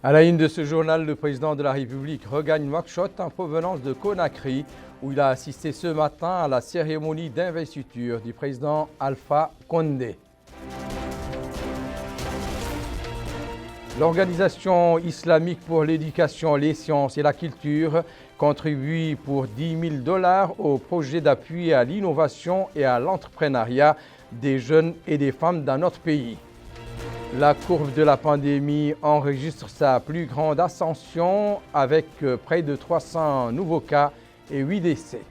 À la une de ce journal, le président de la République regagne Nouakchott en provenance de Conakry, où il a assisté ce matin à la cérémonie d'investiture du président Alpha Condé. L'Organisation islamique pour l'éducation, les sciences et la culture contribue pour $10 000 au projet d'appui à l'innovation et à l'entrepreneuriat des jeunes et des femmes dans notre pays. La courbe de la pandémie enregistre sa plus grande ascension avec près de 300 nouveaux cas et 8 décès.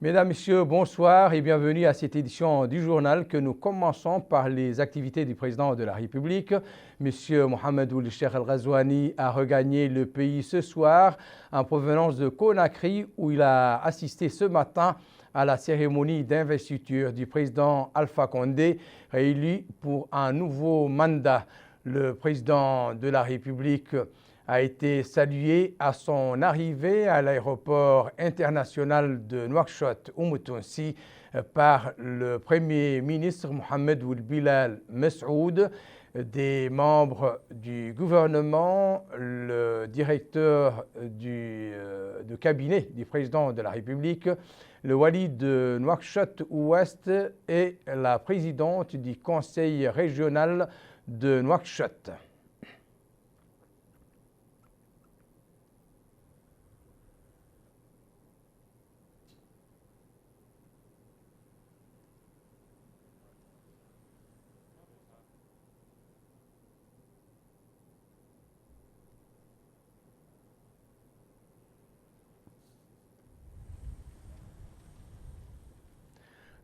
Mesdames, Messieurs, bonsoir et bienvenue à cette édition du journal que nous commençons par les activités du président de la République. Monsieur Mohamed Ould Cheikh El Ghazouani a regagné le pays ce soir en provenance de Conakry où il a assisté ce matin à la cérémonie d'investiture du président Alpha Condé, réélu pour un nouveau mandat. Le président de la République a été salué à son arrivée à l'aéroport international de Nouakchott Oumotounsi par le Premier ministre Mohamed Ould Bilal Messoud, des membres du gouvernement, le directeur de cabinet du président de la République, le wali de Nouakchott-Ouest et la présidente du conseil régional de Nouakchott.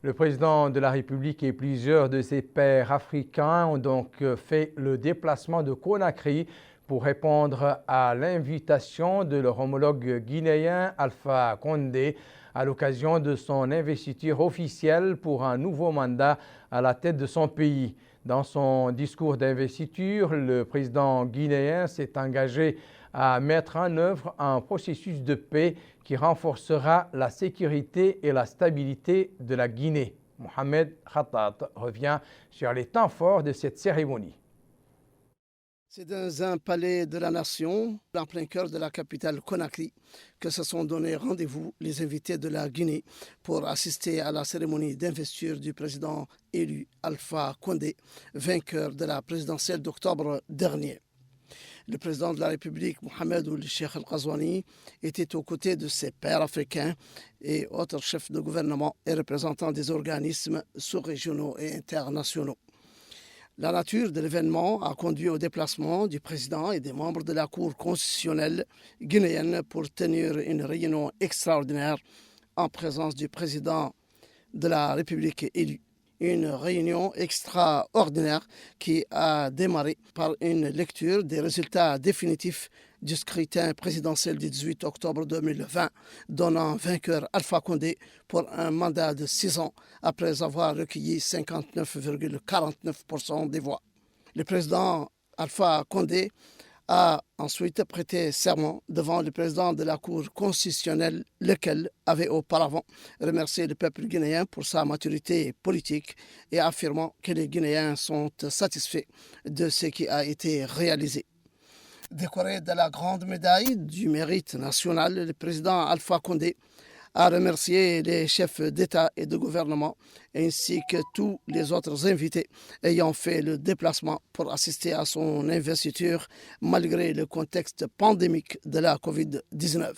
Le président de la République et plusieurs de ses pairs africains ont donc fait le déplacement de Conakry pour répondre à l'invitation de leur homologue guinéen Alpha Condé à l'occasion de son investiture officielle pour un nouveau mandat à la tête de son pays. Dans son discours d'investiture, le président guinéen s'est engagé à mettre en œuvre un processus de paix qui renforcera la sécurité et la stabilité de la Guinée. Mohamed Khattat revient sur les temps forts de cette cérémonie. C'est dans un palais de la nation, en plein cœur de la capitale Conakry, que se sont donné rendez-vous les invités de la Guinée pour assister à la cérémonie d'investiture du président élu Alpha Condé, vainqueur de la présidentielle d'octobre dernier. Le président de la République, Mohamed Ould Cheikh El Ghazouani, était aux côtés de ses pairs africains et autres chefs de gouvernement et représentants des organismes sous-régionaux et internationaux. La nature de l'événement a conduit au déplacement du président et des membres de la Cour constitutionnelle guinéenne pour tenir une réunion extraordinaire en présence du président de la République élu. Une réunion extraordinaire qui a démarré par une lecture des résultats définitifs du scrutin présidentiel du 18 octobre 2020, donnant vainqueur Alpha Condé pour un mandat de 6 ans après avoir recueilli 59,49% des voix. Le président Alpha Condé a ensuite prêté serment devant le président de la Cour constitutionnelle, lequel avait auparavant remercié le peuple guinéen pour sa maturité politique et affirmant que les Guinéens sont satisfaits de ce qui a été réalisé. Décoré de la grande médaille du mérite national, le président Alpha Condé a remercié les chefs d'État et de gouvernement ainsi que tous les autres invités ayant fait le déplacement pour assister à son investiture malgré le contexte pandémique de la COVID-19.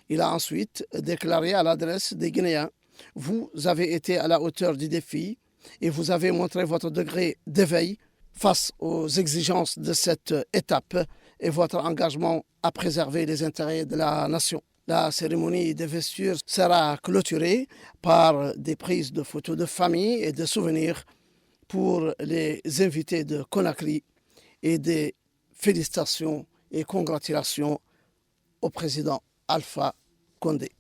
Il a ensuite déclaré à l'adresse des Guinéens: « Vous avez été à la hauteur du défi et vous avez montré votre degré d'éveil face aux exigences de cette étape et votre engagement à préserver les intérêts de la nation. » La cérémonie d'investiture sera clôturée par des prises de photos de famille et de souvenirs pour les invités de Conakry et des félicitations et congratulations au président Alpha Condé.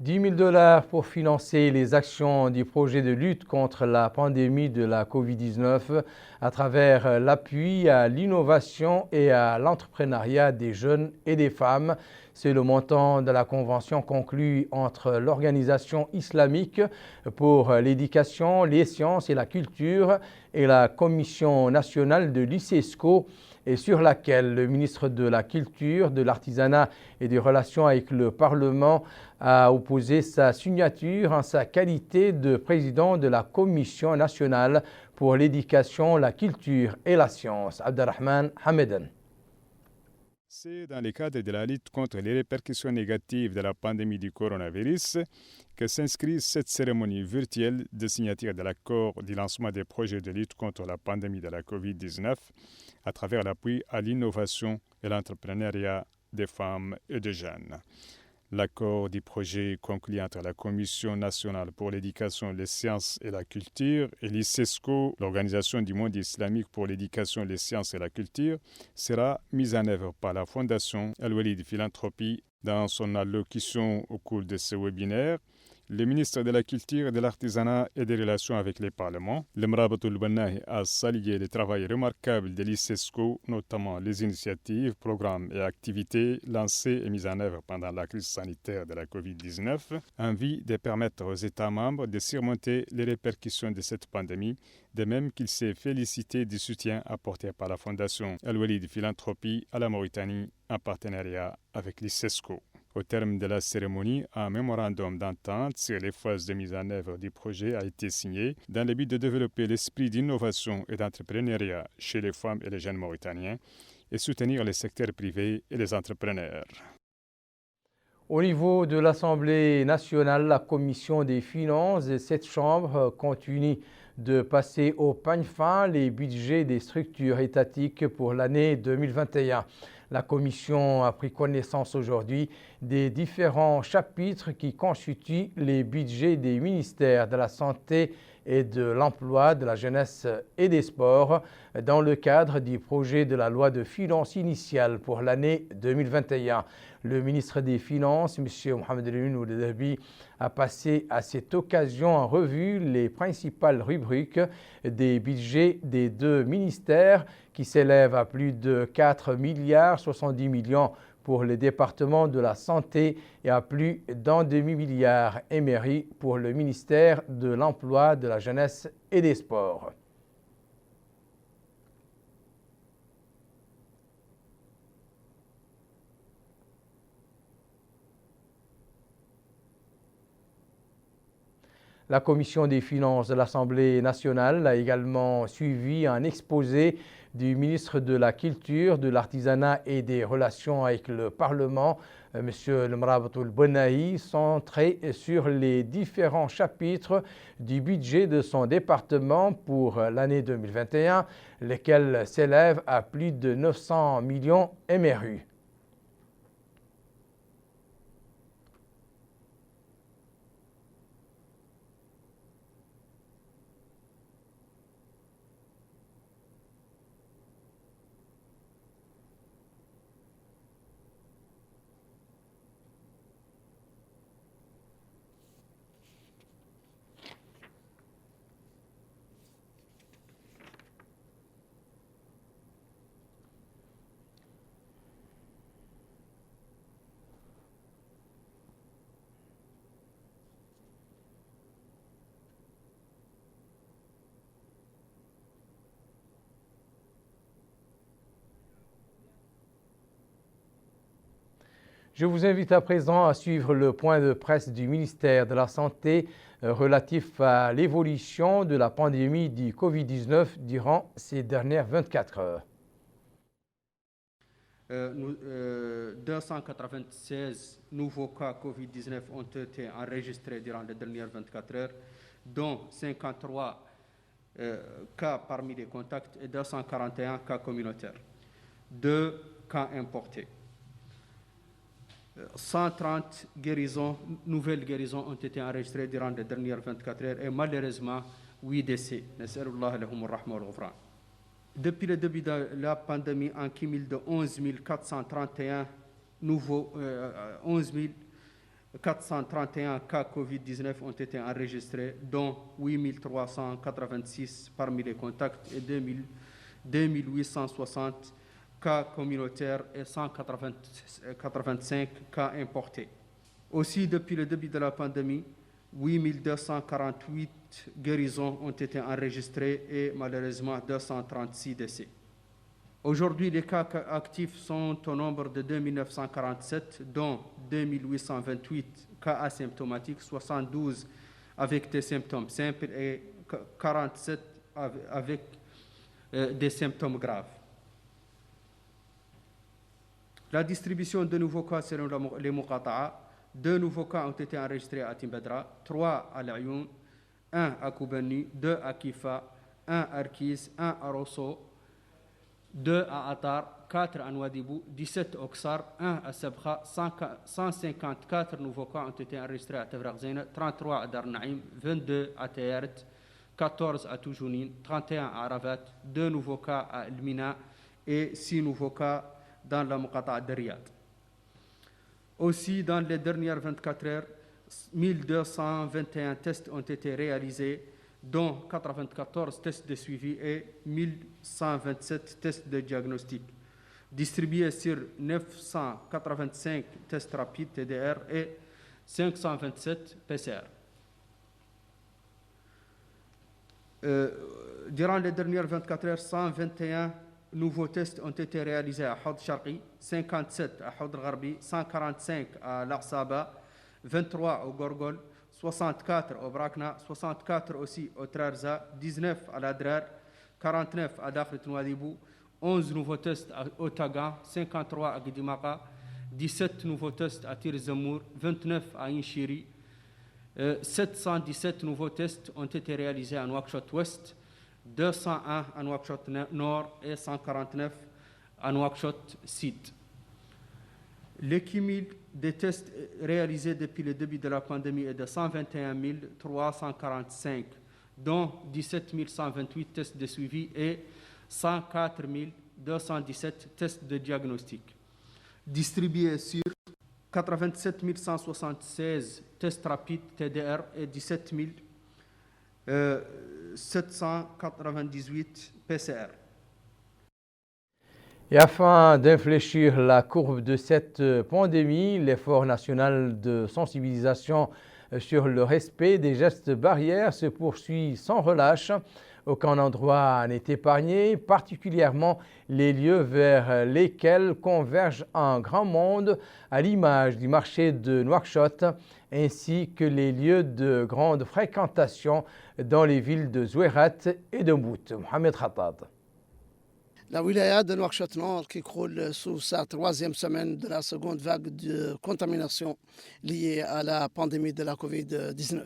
$10 000 pour financer les actions du projet de lutte contre la pandémie de la COVID-19 à travers l'appui à l'innovation et à l'entrepreneuriat des jeunes et des femmes. C'est le montant de la convention conclue entre l'Organisation islamique pour l'éducation, les sciences et la culture et la Commission nationale de l'ICESCO, et sur laquelle le ministre de la Culture, de l'Artisanat et des Relations avec le Parlement a opposé sa signature en sa qualité de président de la Commission nationale pour l'éducation, la culture et la science. Abdelrahman Hamedan. C'est dans le cadre de la lutte contre les répercussions négatives de la pandémie du coronavirus que s'inscrit cette cérémonie virtuelle de signature de l'accord du lancement des projets de lutte contre la pandémie de la COVID-19 à travers l'appui à l'innovation et l'entrepreneuriat des femmes et des jeunes. L'accord du projet conclu entre la Commission nationale pour l'éducation, les sciences et la culture et l'ICESCO, l'Organisation du monde islamique pour l'éducation, les sciences et la culture, sera mis en œuvre par la Fondation Al-Walid Philanthropie. Dans son allocution au cours de ce webinaire, le ministre de la Culture, de l'Artisanat et des Relations avec les Parlements, le Mrabatul Bannahi, a salué le travail remarquable de l'ICESCO, notamment les initiatives, programmes et activités lancées et mises en œuvre pendant la crise sanitaire de la COVID-19, en vue de permettre aux États membres de surmonter les répercussions de cette pandémie, de même qu'il s'est félicité du soutien apporté par la Fondation Al-Walid Philanthropie à la Mauritanie en partenariat avec l'ICESCO. Au terme de la cérémonie, un mémorandum d'entente sur les phases de mise en œuvre du projet a été signé dans le but de développer l'esprit d'innovation et d'entrepreneuriat chez les femmes et les jeunes mauritaniens et soutenir les secteurs privés et les entrepreneurs. Au niveau de l'Assemblée nationale, la Commission des finances de cette Chambre continue de passer au peigne fin les budgets des structures étatiques pour l'année 2021. La Commission a pris connaissance aujourd'hui des différents chapitres qui constituent les budgets des ministères de la Santé et de l'Emploi, de la Jeunesse et des Sports dans le cadre du projet de la loi de finances initiale pour l'année 2021. Le ministre des Finances, M. Mohamed El Ould-Dahabi, a passé à cette occasion en revue les principales rubriques des budgets des deux ministères qui s'élèvent à plus de 4 milliards 70 millions pour le département de la santé et à plus d'un demi-milliard émérits pour le ministère de l'Emploi, de la Jeunesse et des Sports. La Commission des finances de l'Assemblée nationale a également suivi un exposé du ministre de la Culture, de l'Artisanat et des Relations avec le Parlement, M. le Mrabatul Bannahi, centré sur les différents chapitres du budget de son département pour l'année 2021, lesquels s'élèvent à plus de 900 millions MRU. Je vous invite à présent à suivre le point de presse du ministère de la Santé relatif à l'évolution de la pandémie du Covid-19 durant ces dernières 24 heures. 296 nouveaux cas Covid-19 ont été enregistrés durant les dernières 24 heures, dont 53 cas parmi les contacts et 241 cas communautaires. 2 cas importés. 130 nouvelles guérisons ont été enregistrées durant les dernières 24 heures et malheureusement 8 décès. Depuis le début de la pandémie, un cumul de 11 431 cas Covid-19 ont été enregistrés, dont 8 386 parmi les contacts et 2 860 cas communautaires et 185 cas importés. Aussi, depuis le début de la pandémie, 8248 guérisons ont été enregistrées et malheureusement 236 décès. Aujourd'hui, les cas actifs sont au nombre de 2947, dont 2828 cas asymptomatiques, 72 avec des symptômes simples et 47 avec des symptômes graves. La distribution de nouveaux cas selon les Muqata'a: 2 nouveaux cas ont été enregistrés à Timbadra, 3 à La'youn, 1 à Koubani, 2 à Kifa, 1 à Arkiz, 1 à Rosso, 2 à Atar, 4 à Nouadhibou, 17 au Ksar, 1 à Sabkha. 154 nouveaux cas ont été enregistrés à Tafraq Zaina, 33 à Dar Naïm, 22 à Tayaret, 14 à Toujounine, 31 à Aravat, 2 nouveaux cas à El Mina et 6 nouveaux cas dans la Muqata'a de Riyad. Aussi, dans les dernières 24 heures, 1221 tests ont été réalisés, dont 94 tests de suivi et 1127 tests de diagnostic, distribués sur 985 tests rapides TDR et 527 PCR. Durant les dernières 24 heures, 121 nouveaux tests ont été réalisés à Hod Sharqi, 57 à Hod Gharbi, 145 à L'Aqsaba, 23 au Gorgol, 64 au Brakna, 64 aussi au Trarza, 19 à l'Adrar, 49 à Dakhlet Nouadhibou, 11 nouveaux tests à Otaga, 53 à Gidimaka, 17 nouveaux tests à Tir Zamour, 29 à Inchiri, 717 nouveaux tests ont été réalisés à Nouakchott Ouest, 201 à Nouakchott Nord et 149 à Nouakchott Sud. Le cumul des tests réalisés depuis le début de la pandémie est de 121 345, dont 17 128 tests de suivi et 104 217 tests de diagnostic, distribués sur 87 176 tests rapides TDR et 17 798 PCR. Et afin d'infléchir la courbe de cette pandémie, l'effort national de sensibilisation sur le respect des gestes barrières se poursuit sans relâche. Aucun endroit n'est épargné, particulièrement les lieux vers lesquels converge un grand monde, à l'image du marché de Nouakchott, ainsi que les lieux de grande fréquentation dans les villes de Zouérat et de Mbout. Mohamed Khattab. La wilaya de Nouakchott Nord qui croule sous sa 3e semaine de la seconde vague de contamination liée à la pandémie de la Covid-19.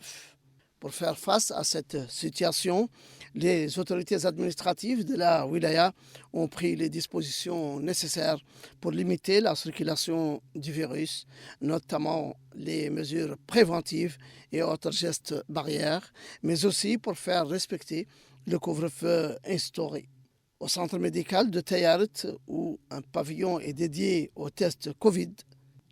Pour faire face à cette situation, les autorités administratives de la wilaya ont pris les dispositions nécessaires pour limiter la circulation du virus, notamment les mesures préventives et autres gestes barrières, mais aussi pour faire respecter le couvre-feu instauré. Au centre médical de Tayaret, où un pavillon est dédié aux tests Covid,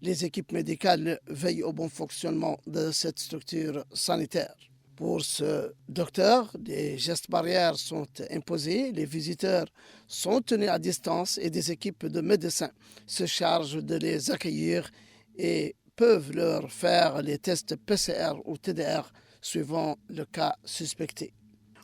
les équipes médicales veillent au bon fonctionnement de cette structure sanitaire. Pour ce docteur, des gestes barrières sont imposés, les visiteurs sont tenus à distance et des équipes de médecins se chargent de les accueillir et peuvent leur faire les tests PCR ou TDR suivant le cas suspecté.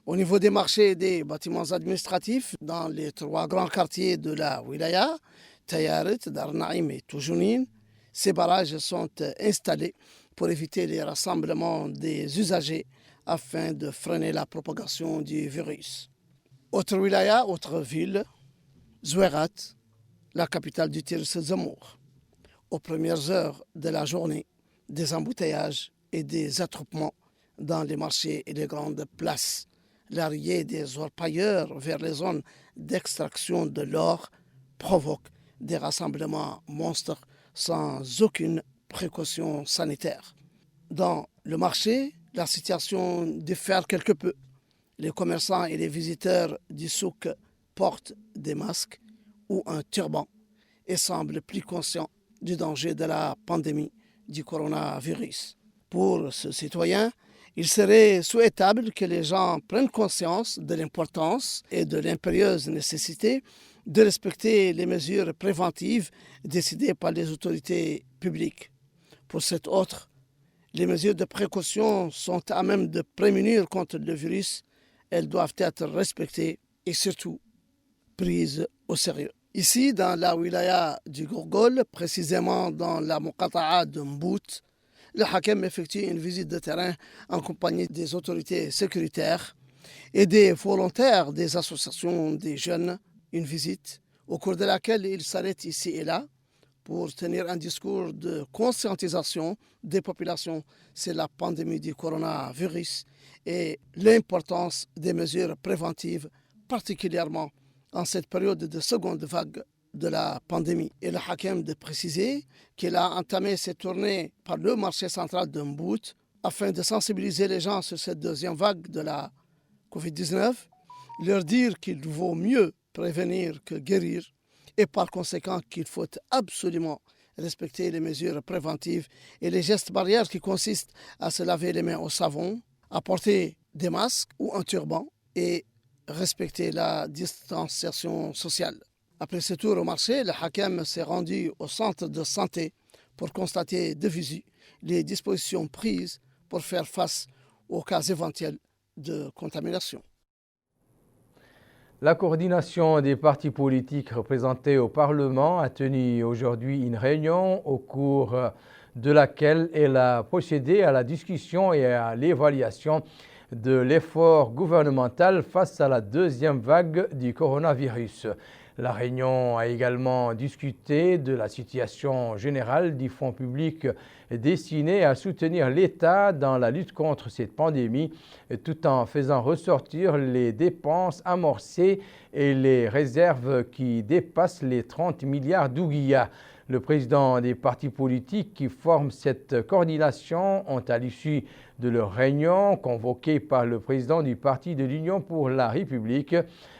Au niveau des marchés et des bâtiments administratifs, dans les 3 grands quartiers de la wilaya, Tayaret, Dar Naïm et Toujounine, ces barrages sont installés pour éviter les rassemblements des usagers afin de freiner la propagation du virus. Autre wilaya, autre ville, Zouérat, la capitale du Tir Zamour. Aux premières heures de la journée, des embouteillages et des attroupements dans les marchés et les grandes places. L'arrivée des orpailleurs vers les zones d'extraction de l'or provoque des rassemblements monstres sans aucune précaution sanitaire. Dans le marché, la situation diffère quelque peu. Les commerçants et les visiteurs du souk portent des masques ou un turban et semblent plus conscients du danger de la pandémie du coronavirus. Pour ce citoyen, Il serait souhaitable que les gens prennent conscience de l'importance et de l'impérieuse nécessité de respecter les mesures préventives décidées par les autorités publiques. Pour cet autre, les mesures de précaution sont à même de prémunir contre le virus. Elles doivent être respectées et surtout prises au sérieux. Ici, dans la wilaya du Gourgol, précisément dans la Muqata'a de Mbout, le Hakem effectue une visite de terrain en compagnie des autorités sécuritaires et des volontaires des associations des jeunes. Une visite au cours de laquelle il s'arrête ici et là pour tenir un discours de conscientisation des populations sur la pandémie du coronavirus et l'importance des mesures préventives, particulièrement en cette période de seconde vague de la pandémie. Et le Hakem de préciser qu'il a entamé cette tournée par le marché central de Mbout afin de sensibiliser les gens sur cette deuxième vague de la Covid-19, leur dire qu'il vaut mieux prévenir que guérir et par conséquent qu'il faut absolument respecter les mesures préventives et les gestes barrières qui consistent à se laver les mains au savon, à porter des masques ou un turban et respecter la distanciation sociale. Après ce tour au marché, le Hakem s'est rendu au centre de santé pour constater de visu les dispositions prises pour faire face aux cas éventuels de contamination. La coordination des partis politiques représentés au Parlement a tenu aujourd'hui une réunion au cours de laquelle elle a procédé à la discussion et à l'évaluation de l'effort gouvernemental face à la deuxième vague du coronavirus. La réunion a également discuté de la situation générale du fonds public destiné à soutenir l'État dans la lutte contre cette pandémie, tout en faisant ressortir les dépenses amorcées et les réserves qui dépassent les 30 milliards d'ouguiyas. Le président des partis politiques qui forment cette coordination ont, à l'issue de leur réunion convoquée par le président du Parti de l'Union pour la République,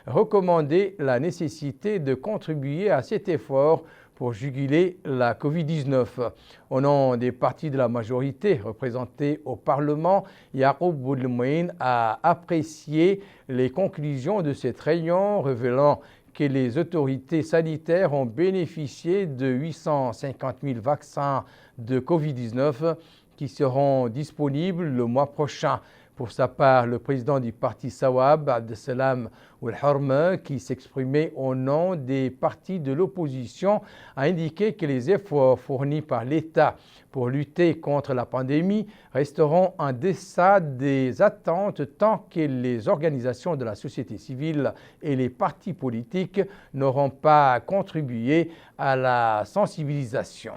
recommandé la nécessité de contribuer à cet effort pour juguler la Covid-19. Au nom des partis de la majorité représentés au Parlement, Yacoub Boudlemouine a apprécié les conclusions de cette réunion, révélant que les autorités sanitaires ont bénéficié de 850 000 vaccins de Covid-19 qui seront disponibles le mois prochain. Pour sa part, le président du parti Sawab, Abdesalam Oulharme, qui s'exprimait au nom des partis de l'opposition, a indiqué que les efforts fournis par l'État pour lutter contre la pandémie resteront en deçà des attentes tant que les organisations de la société civile et les partis politiques n'auront pas contribué à la sensibilisation.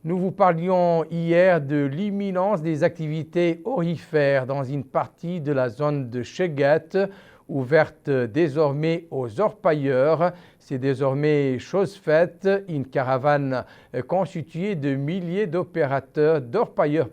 Nous vous parlions hier de l'imminence des activités aurifères dans une partie de la zone de Cheguet, ouverte désormais aux orpailleurs. C'est désormais chose faite. Une caravane constituée de milliers d'orpailleurs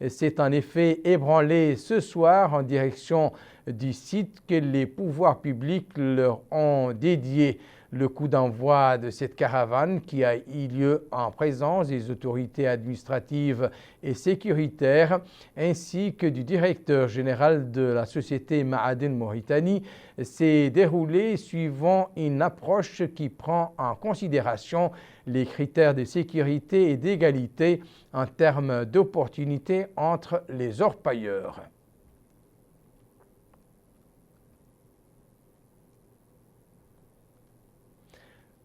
s'est en effet ébranlée ce soir en direction du site que les pouvoirs publics leur ont dédié. Le coup d'envoi de cette caravane, qui a eu lieu en présence des autorités administratives et sécuritaires, ainsi que du directeur général de la société Ma'aden Mauritanie, s'est déroulé suivant une approche qui prend en considération les critères de sécurité et d'égalité en termes d'opportunités entre les orpailleurs.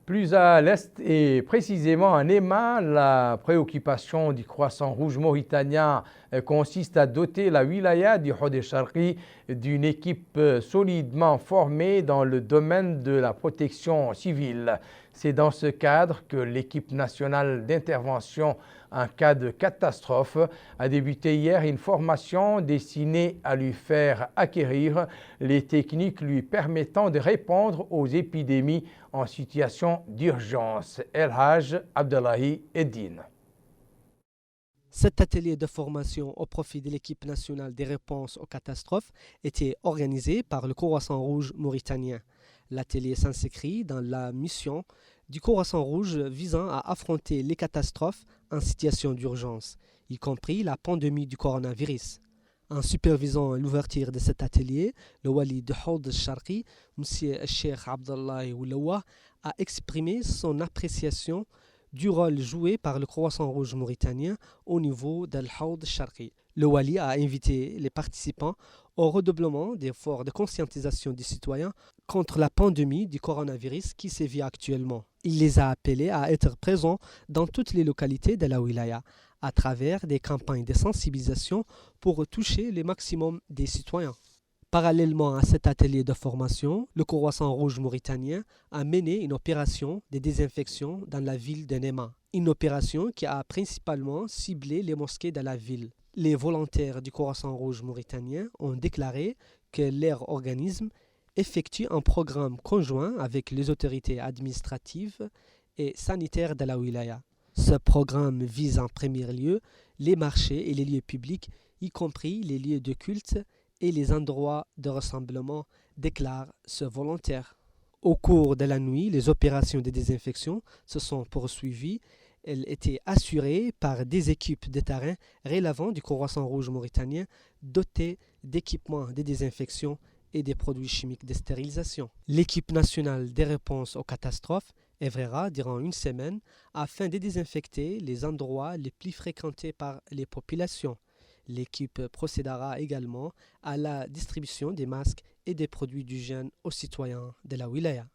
Plus à l'est et précisément en Éma, la préoccupation du Croissant Rouge mauritanien consiste à doter la wilaya du Hod-e-Charqi d'une équipe solidement formée dans le domaine de la protection civile. C'est dans ce cadre que l'équipe nationale d'intervention en cas de catastrophe a débuté hier une formation destinée à lui faire acquérir les techniques lui permettant de répondre aux épidémies en situation d'urgence. El Haj Abdullahi Eddine. Cet atelier de formation au profit de l'équipe nationale des réponses aux catastrophes était organisé par le Croissant Rouge mauritanien. L'atelier s'inscrit dans la mission du Croissant Rouge visant à affronter les catastrophes en situation d'urgence, y compris la pandémie du coronavirus. En supervisant l'ouverture de cet atelier, le wali de Houd al-Sharqi, M. Cheikh Abdallah Oulawa, a exprimé son appréciation du rôle joué par le Croissant Rouge mauritanien au niveau d'Al-Houd al-Sharqi. Le wali a invité les participants au redoublement d'efforts de conscientisation des citoyens contre la pandémie du coronavirus qui sévit actuellement. Il les a appelés à être présents dans toutes les localités de la wilaya, à travers des campagnes de sensibilisation pour toucher le maximum des citoyens. Parallèlement à cet atelier de formation, le Croissant Rouge mauritanien a mené une opération de désinfection dans la ville de Néma, une opération qui a principalement ciblé les mosquées de la ville. Les volontaires du Croissant Rouge mauritanien ont déclaré que leur organisme effectue un programme conjoint avec les autorités administratives et sanitaires de la wilaya. Ce programme vise en premier lieu les marchés et les lieux publics, y compris les lieux de culte et les endroits de rassemblement, déclare ce volontaire. Au cours de la nuit, les opérations de désinfection se sont poursuivies. Elles étaient assurées par des équipes de terrain relevant du Croissant Rouge mauritanien dotées d'équipements de désinfection et des produits chimiques de stérilisation. L'équipe nationale des réponses aux catastrophes œuvrera durant une semaine afin de désinfecter les endroits les plus fréquentés par les populations. L'équipe procédera également à la distribution des masques et des produits d'hygiène aux citoyens de la wilaya.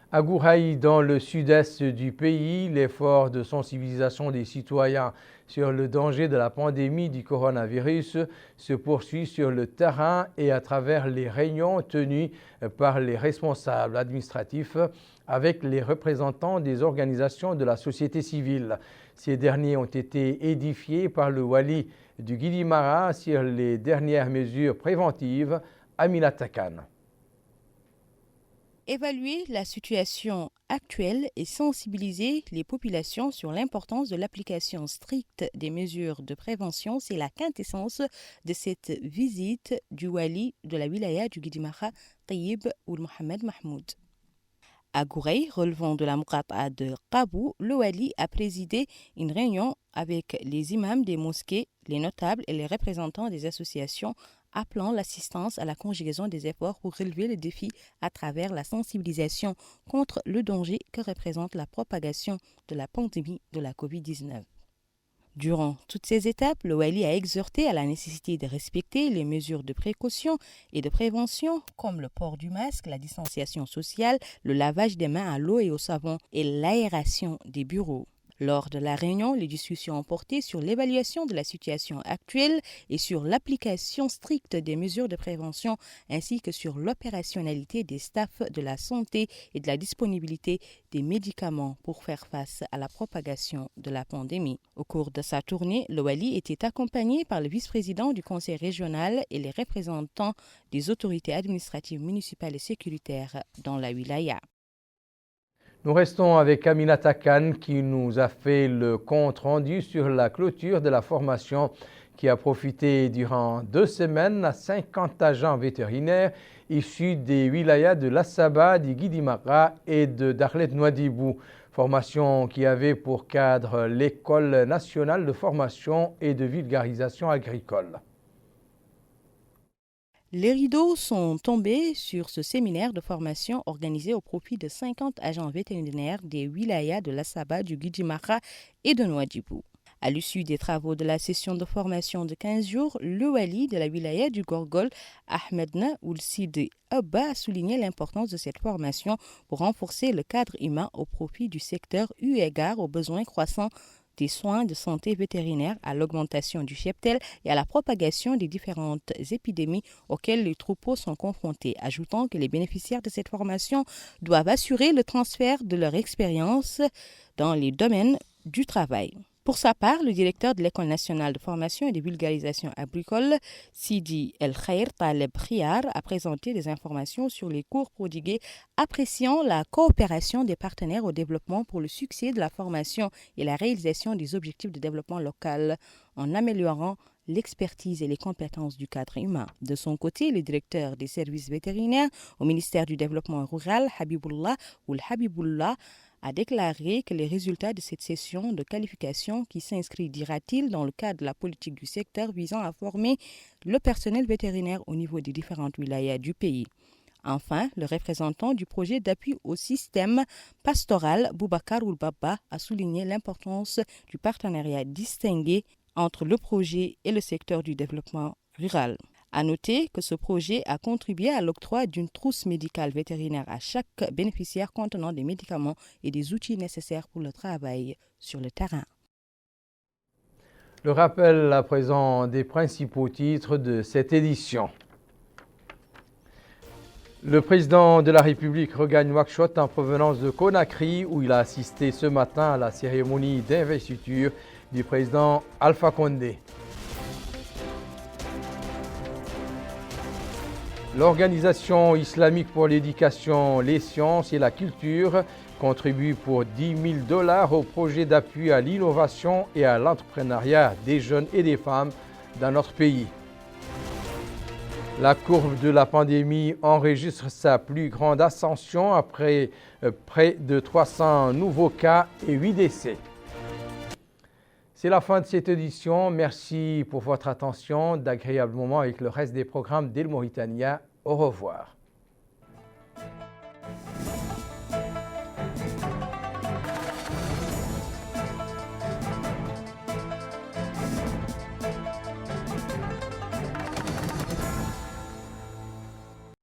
À Gouraï, dans le sud-est du pays, l'effort de sensibilisation des citoyens sur le danger de la pandémie du coronavirus se poursuit sur le terrain et à travers les réunions tenues par les responsables administratifs avec les représentants des organisations de la société civile. Ces derniers ont été édifiés par le wali du Guidimara sur les dernières mesures préventives. Aminata Khan. Évaluer la situation actuelle et sensibiliser les populations sur l'importance de l'application stricte des mesures de prévention, c'est la quintessence de cette visite du wali de la wilaya du Guidimara, Tayyib Ould Mohamed Mahmoud. À Gouraï, relevant de la Muqata'a de Qabou, le wali a présidé une réunion avec les imams des mosquées, les notables et les représentants des associations, appelant l'assistance à la conjugaison des efforts pour relever le défi à travers la sensibilisation contre le danger que représente la propagation de la pandémie de la COVID-19. Durant toutes ces étapes, le wali a exhorté à la nécessité de respecter les mesures de précaution et de prévention comme le port du masque, la distanciation sociale, le lavage des mains à l'eau et au savon et l'aération des bureaux. Lors de la réunion, les discussions ont porté sur l'évaluation de la situation actuelle et sur l'application stricte des mesures de prévention ainsi que sur l'opérationnalité des staffs de la santé et de la disponibilité des médicaments pour faire face à la propagation de la pandémie. Au cours de sa tournée, le wali était accompagné par le vice-président du conseil régional et les représentants des autorités administratives municipales et sécuritaires dans la wilaya. Nous restons avec Aminata Khan qui nous a fait le compte rendu sur la clôture de la formation qui a profité durant 2 semaines à 50 agents vétérinaires issus des wilayas de Lassaba, du Guidimara et de Darlet Nouadhibou. Formation qui avait pour cadre l'École nationale de formation et de vulgarisation agricole. Les rideaux sont tombés sur ce séminaire de formation organisé au profit de 50 agents vétérinaires des wilayas de Lassaba, du Guidimara et de Nouadhibou. À l'issue des travaux de la session de formation de 15 jours, le wali de la wilaya du Gorgol, Ahmedna Ould Sidi Abba, a souligné l'importance de cette formation pour renforcer le cadre humain au profit du secteur eu égard aux besoins croissants des soins de santé vétérinaire, à l'augmentation du cheptel et à la propagation des différentes épidémies auxquelles les troupeaux sont confrontés, ajoutant que les bénéficiaires de cette formation doivent assurer le transfert de leur expérience dans les domaines du travail. Pour sa part, le directeur de l'École nationale de formation et de vulgarisation agricole, Sidi El Khair Taleb Khiyar, a présenté des informations sur les cours prodigués, appréciant la coopération des partenaires au développement pour le succès de la formation et la réalisation des objectifs de développement local, en améliorant l'expertise et les compétences du cadre humain. De son côté, le directeur des services vétérinaires au ministère du Développement rural, Habibullah Ould Habibullah, a déclaré que les résultats de cette session de qualification qui s'inscrit, dira-t-il, dans le cadre de la politique du secteur visant à former le personnel vétérinaire au niveau des différentes wilayas du pays. Enfin, le représentant du projet d'appui au système pastoral, Boubacar Oulbaba, a souligné l'importance du partenariat distingué entre le projet et le secteur du développement rural. À noter que ce projet a contribué à l'octroi d'une trousse médicale vétérinaire à chaque bénéficiaire contenant des médicaments et des outils nécessaires pour le travail sur le terrain. Le rappel à présent des principaux titres de cette édition. Le président de la République regagne Nouakchott en provenance de Conakry où il a assisté ce matin à la cérémonie d'investiture du président Alpha Condé. L'Organisation islamique pour l'éducation, les sciences et la culture contribue pour $10 000 au projet d'appui à l'innovation et à l'entrepreneuriat des jeunes et des femmes dans notre pays. La courbe de la pandémie enregistre sa plus grande ascension après près de 300 nouveaux cas et 8 décès. C'est la fin de cette édition. Merci pour votre attention. D'agréables moments avec le reste des programmes d'El Mauritania. Au revoir.